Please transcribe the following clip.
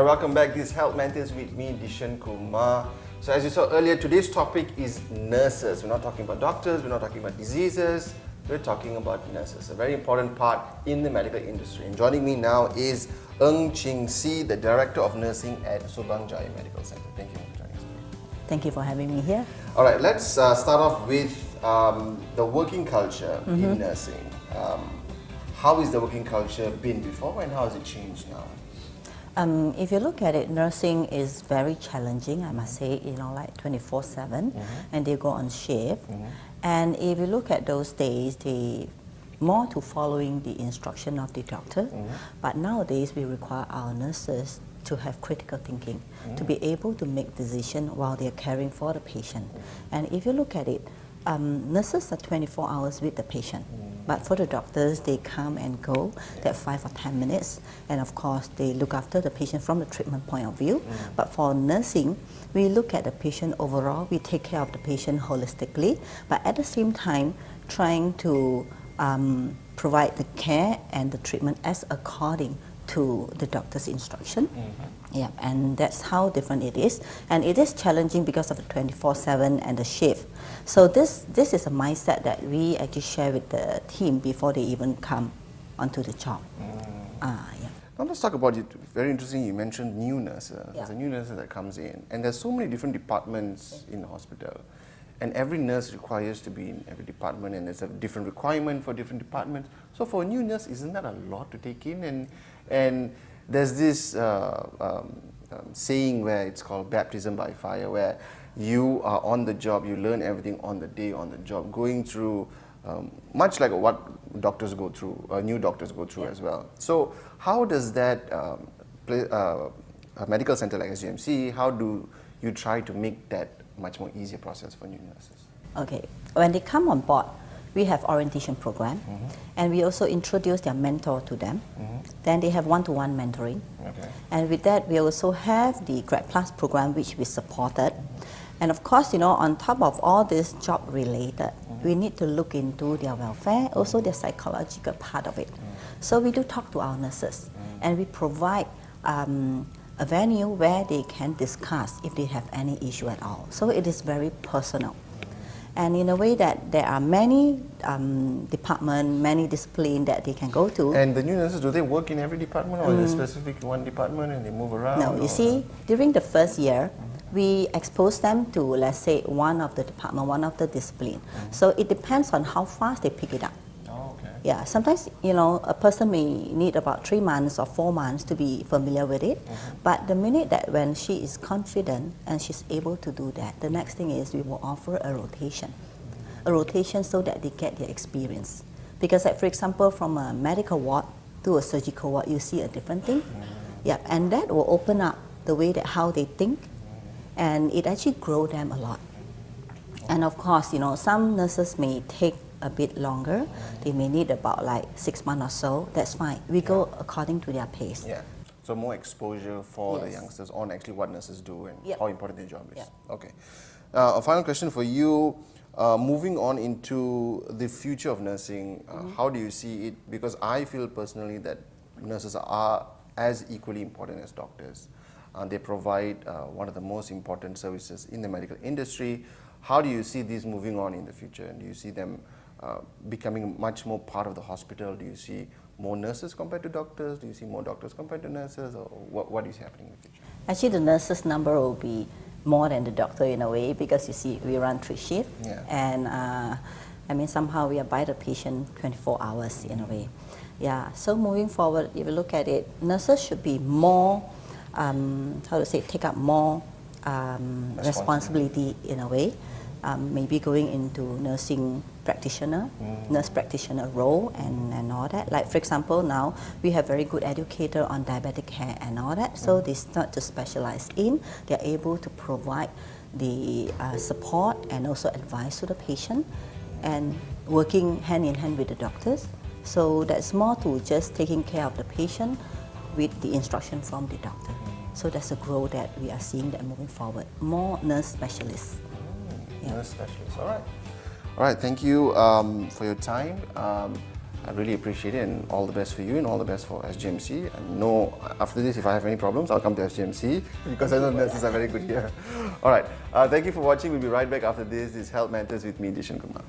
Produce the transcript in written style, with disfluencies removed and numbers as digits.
welcome back. This is Health Matters with me, Dishen Kumar. So as you saw earlier, today's topic is nurses. We're not talking about doctors, we're not talking about diseases, we're talking about nurses, a very important part in the medical industry. And joining me now is Unsung, the Director of Nursing at Subang Jaya Medical Center. Thank you for joining us. Thank you for having me here. All right, let's start off with the working culture in nursing. How is the working culture been before and how has it changed now? If you look at it, nursing is very challenging, I must say, like 24/7, and they go on shift. And if you look at those days, they more to following the instruction of the doctor. But nowadays, we require our nurses to have critical thinking, to be able to make decisions while they're caring for the patient. And if you look at it, nurses are 24 hours with the patient. But for the doctors, they come and go, that 5 or 10 minutes. And of course, they look after the patient from the treatment point of view. But for nursing, we look at the patient overall, we take care of the patient holistically, but at the same time, trying to provide the care and the treatment as according to the doctor's instruction. Yeah, and that's how different it is. And it is challenging because of the 24/7 and the shift. So this is a mindset that we actually share with the team before they even come onto the job. Yeah. Now let's talk about it. Very interesting, you mentioned new nurses. Yeah. There's a new nurse that comes in, and there's so many different departments in the hospital. And every nurse requires to be in every department, and there's a different requirement for different departments. So for a new nurse, isn't that a lot to take in? And there's this saying where it's called baptism by fire, where you are on the job, you learn everything on the day, on the job, going through much like what doctors go through, new doctors go through as well. So how does that a medical center like SGMC, how do you try to make that much more easier process for new nurses? Okay, when they come on board, we have orientation program, and we also introduce their mentor to them. Then they have one-to-one mentoring. Okay. And with that, we also have the Grad Plus program, which we supported. And of course, on top of all this job related, we need to look into their welfare, also their psychological part of it. So we do talk to our nurses, and we provide a venue where they can discuss if they have any issue at all. So it is very personal. And in a way that there are many departments, many disciplines that they can go to. And the new nurses, do they work in every department or in a specific one department and they move around? No, you see, during the first year, we expose them to, let's say, one of the department, one of the discipline. So it depends on how fast they pick it up. Oh, okay. Yeah, sometimes, a person may need about 3 months or 4 months to be familiar with it. But the minute that when she is confident and she's able to do that, the next thing is we will offer a rotation. A rotation so that they get their experience. Because like, for example, from a medical ward to a surgical ward, you see a different thing. Yeah, and that will open up the way that how they think, and it actually grow them a lot. And of course, some nurses may take a bit longer. They may need about like 6 months or so. That's fine. We go according to their pace. Yeah. So more exposure for the youngsters on actually what nurses do and how important their job is. Okay. A final question for you. Moving on into the future of nursing, how do you see it? Because I feel personally that nurses are as equally important as doctors. They provide one of the most important services in the medical industry. How do you see these moving on in the future? And do you see them becoming much more part of the hospital? Do you see more nurses compared to doctors? Do you see more doctors compared to nurses? Or what is happening in the future? Actually, the nurses number will be more than the doctor in a way, because you see, we run 3 shifts. And somehow we are by the patient 24 hours in a way. Yeah, so moving forward, if you look at it, nurses should be more, take up more responsibility in a way. Maybe going into nursing practitioner, nurse practitioner role and all that. Like for example, now we have very good educator on diabetic care and all that. So they start to specialize in, they're able to provide the support and also advice to the patient and working hand in hand with the doctors. So that's more to just taking care of the patient with the instruction from the doctor. So that's a growth that we are seeing that moving forward. More nurse specialists. Nurse specialists, all right. All right, thank you for your time. I really appreciate it, and all the best for you and all the best for SGMC. And know after this, if I have any problems, I'll come to SGMC because I know nurses are very good here. All right, thank you for watching. We'll be right back after this. This is Health Matters with me, Dishen Kumar.